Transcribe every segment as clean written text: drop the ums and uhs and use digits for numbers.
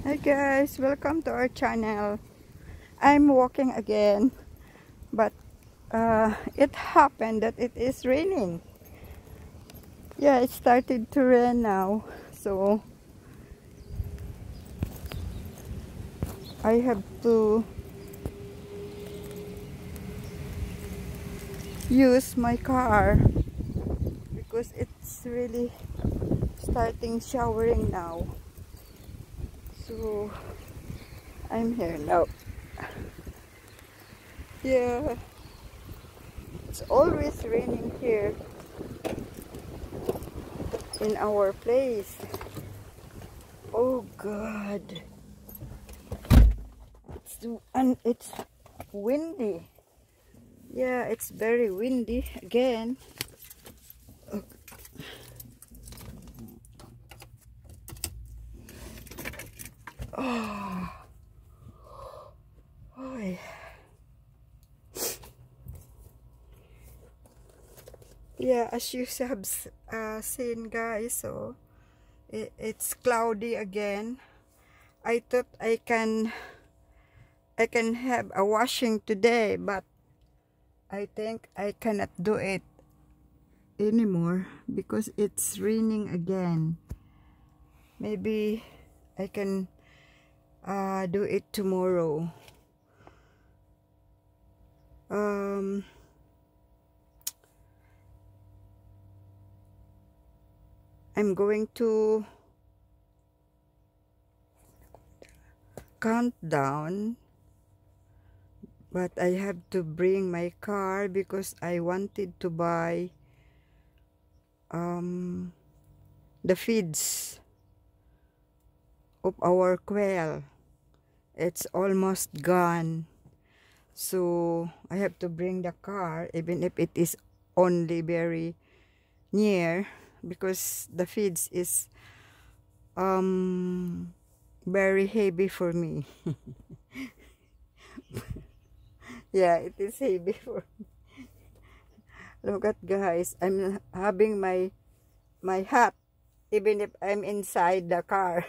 Hi guys, welcome to our channel. I'm walking again, but it happened that it is raining. Yeah, it started to rain now, so I have to use my car because it's really starting showering now. So I'm here now. Yeah, it's always raining here in our place. Oh God, and it's windy. Yeah, it's very windy again. Oh, oh. Yeah, as you have seen, guys, so it's cloudy again. I thought I can have a washing today, but I think I cannot do it anymore because it's raining again. Maybe I can do it tomorrow. I'm going to count down, but I have to bring my car because I wanted to buy the feeds of our quail. It's almost gone, so I have to bring the car even if it is only very near, because the feeds is very heavy for me. Yeah, it is heavy for me. Look at, guys, I'm having my hat even if I'm inside the car.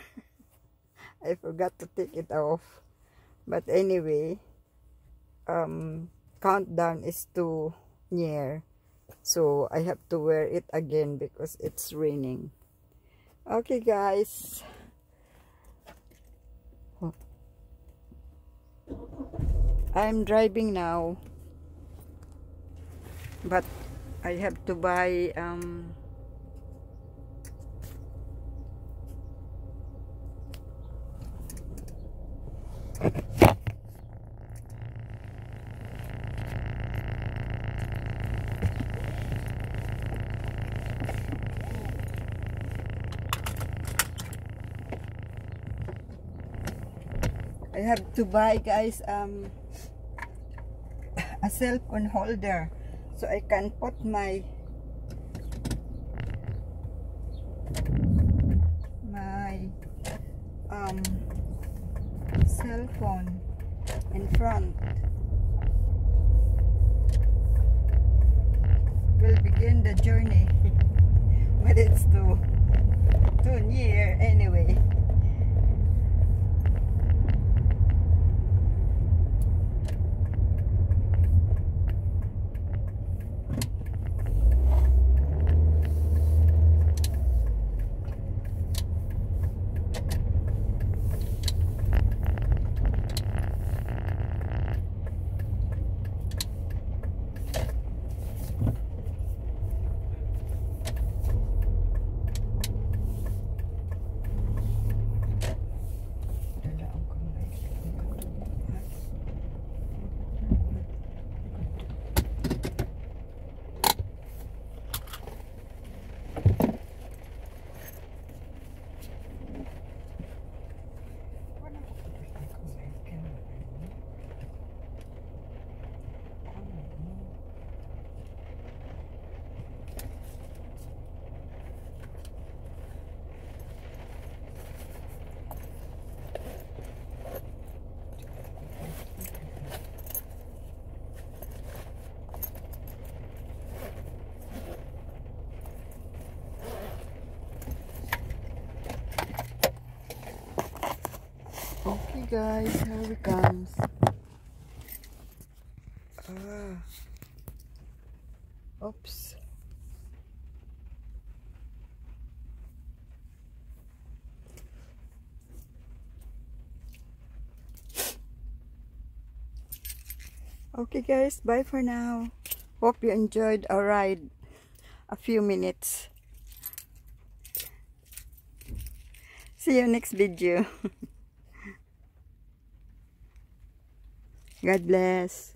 I forgot to take it off, but anyway, countdown is too near, so I have to wear it again because it's raining. Okay guys, I'm driving now, but I have to buy guys a cell phone holder so I can put my cell phone in front. We'll begin the journey but it's too near anyway. Okay guys, here he comes. Ah. Oops. Okay guys, bye for now. Hope you enjoyed our ride a few minutes. See you next video. God bless.